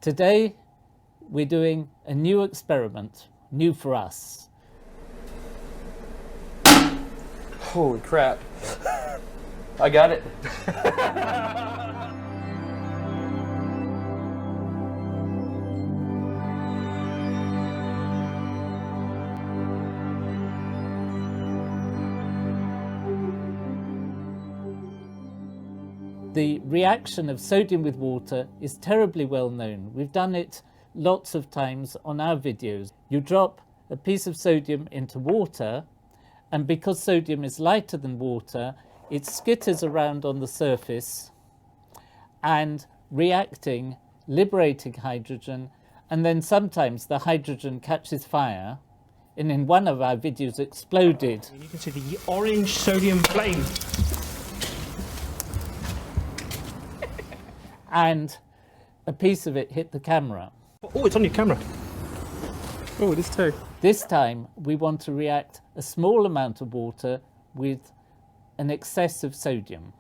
Today we're doing a new experiment, new for us. Holy crap. I got it. The reaction of sodium with water is terribly well known. We've done it lots of times on our videos. You drop a piece of sodium into water, and because sodium is lighter than water, it skitters around on the surface and reacting, liberating hydrogen, and then sometimes the hydrogen catches fire, and in one of our videos exploded. You can see the orange sodium flame. And a piece of it hit the camera. Oh, it's on your camera. Oh, it is too. This time we want to react a small amount of water with an excess of sodium.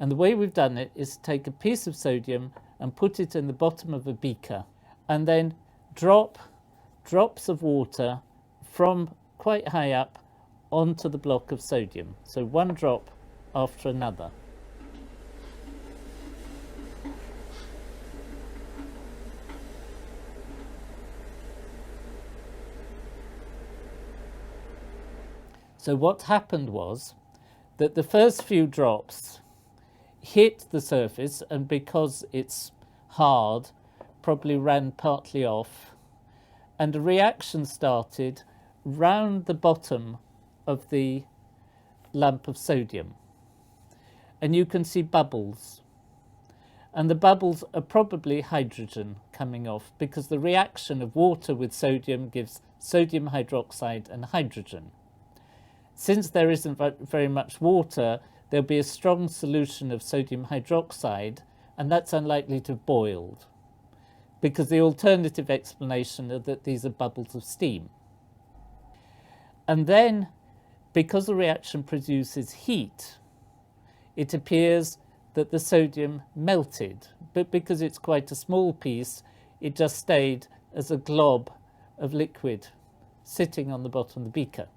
And the way we've done it is to take a piece of sodium and put it in the bottom of a beaker and then drop drops of water from quite high up onto the block of sodium. So one drop after another. So what happened was that the first few drops hit the surface, and because it's hard, probably ran partly off, and a reaction started round the bottom of the lump of sodium. And you can see bubbles. And the bubbles are probably hydrogen coming off, because the reaction of water with sodium gives sodium hydroxide and hydrogen. Since there isn't very much water, there'll be a strong solution of sodium hydroxide, and that's unlikely to have boiled, because the alternative explanation is that these are bubbles of steam. And then, because the reaction produces heat, it appears that the sodium melted, but because it's quite a small piece, it just stayed as a glob of liquid sitting on the bottom of the beaker.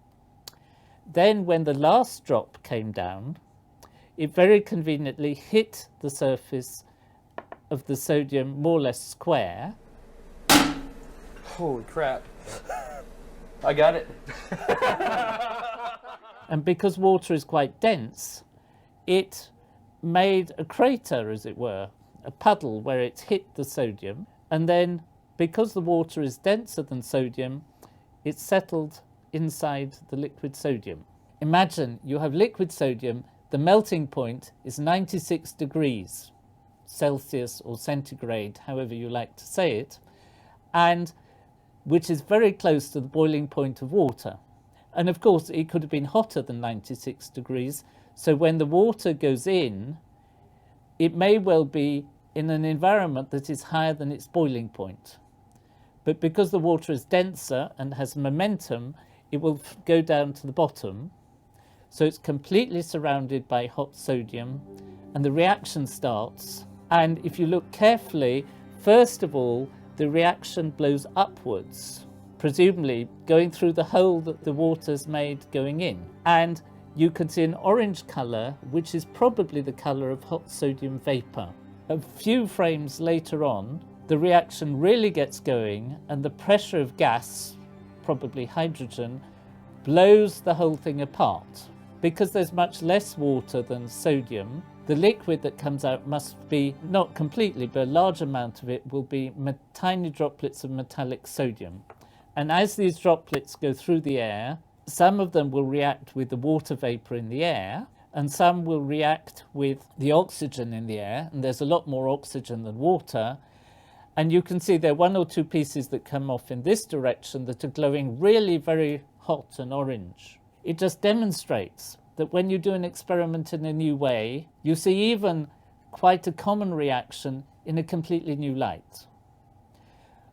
Then when the last drop came down, it very conveniently hit the surface of the sodium more or less square. Holy crap. I got it. And because water is quite dense, it made a crater, as it were, a puddle where it hit the sodium. And then because the water is denser than sodium, it settled inside the liquid sodium. Imagine you have liquid sodium, the melting point is 96 degrees Celsius or centigrade, however you like to say it, and which is very close to the boiling point of water. And of course it could have been hotter than 96 degrees, so when the water goes in, it may well be in an environment that is higher than its boiling point. But because the water is denser and has momentum, it will go down to the bottom, so it's completely surrounded by hot sodium, and the reaction starts. And if you look carefully, first of all, the reaction blows upwards, presumably going through the hole that the water's made going in. And you can see an orange colour, which is probably the colour of hot sodium vapour. A few frames later on, the reaction really gets going, and the pressure of gas, probably hydrogen, blows the whole thing apart. Because there's much less water than sodium, the liquid that comes out must be, not completely, but a large amount of it will be tiny droplets of metallic sodium. And as these droplets go through the air, some of them will react with the water vapour in the air, and some will react with the oxygen in the air, and there's a lot more oxygen than water. And you can see there are one or two pieces that come off in this direction that are glowing really very hot and orange. It just demonstrates that when you do an experiment in a new way, you see even quite a common reaction in a completely new light.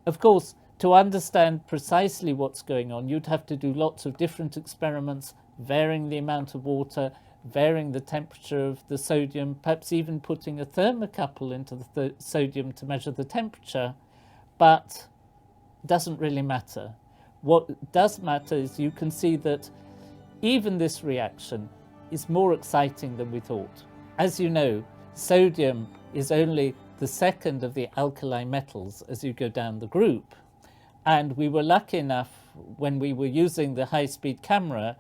Of course, to understand precisely what's going on, you'd have to do lots of different experiments, varying the amount of water, varying the temperature of the sodium, perhaps even putting a thermocouple into the sodium to measure the temperature. but doesn't really matter. What does matter is you can see that even this reaction is more exciting than we thought. As you know, sodium is only the second of the alkaline metals as you go down the group. And we were lucky enough, when we were using the high-speed camera,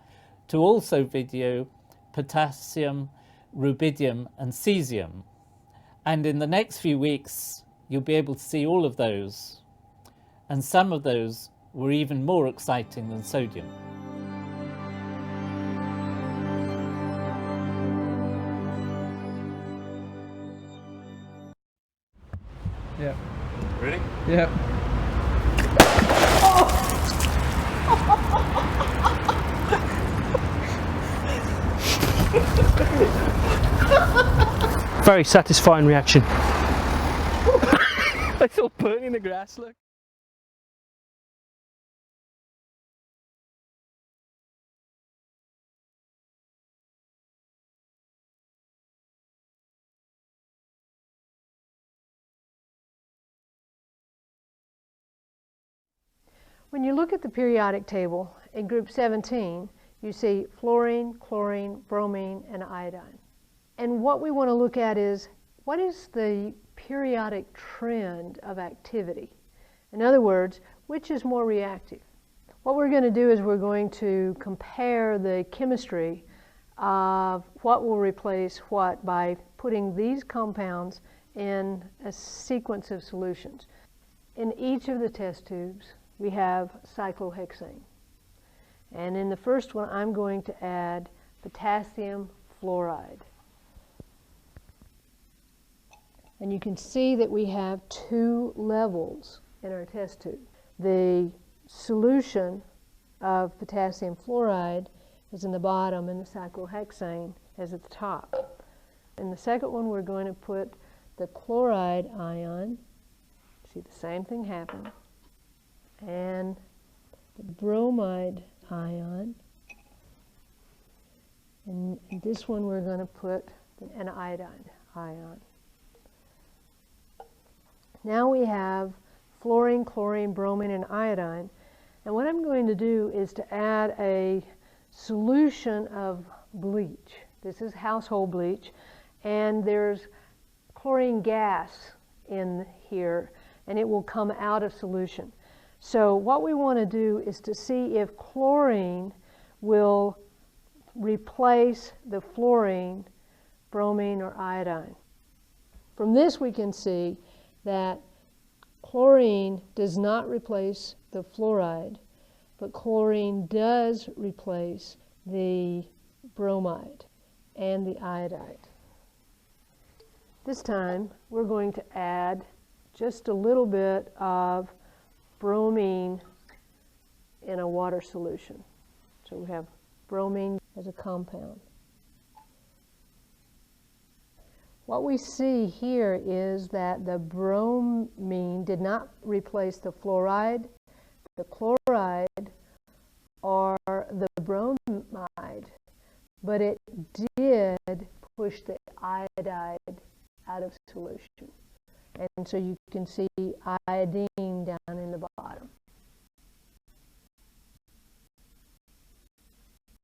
to also video potassium, rubidium and cesium. And in the next few weeks, you'll be able to see all of those. And some of those were even more exciting than sodium. Yeah. Ready? Yeah. Very satisfying reaction. It's all burning in the grass, look. When you look at the periodic table in group 17, you see fluorine, chlorine, bromine, and iodine. And what we want to look at is, what is the periodic trend of activity? In other words, which is more reactive? What we're going to do is we're going to compare the chemistry of what will replace what by putting these compounds in a sequence of solutions. In each of the test tubes, we have cyclohexane. And in the first one, I'm going to add potassium fluoride. And you can see that we have two levels in our test tube. The solution of potassium fluoride is in the bottom and the cyclohexane is at the top. In the second one, we're going to put the chloride ion. See the same thing happen. And the bromide ion. And in this one, we're going to put an iodine ion. Now we have fluorine, chlorine, bromine, and iodine. And what I'm going to do is to add a solution of bleach. This is household bleach. And there's chlorine gas in here, and it will come out of solution. So what we want to do is to see if chlorine will replace the fluorine, bromine, or iodine. From this we can see that chlorine does not replace the fluoride, but chlorine does replace the bromide and the iodide. This time we're going to add just a little bit of bromine in a water solution. So we have bromine as a compound. What we see here is that the bromine did not replace the fluoride, the chloride, or the bromide, but it did push the iodide out of solution. And so you can see iodine down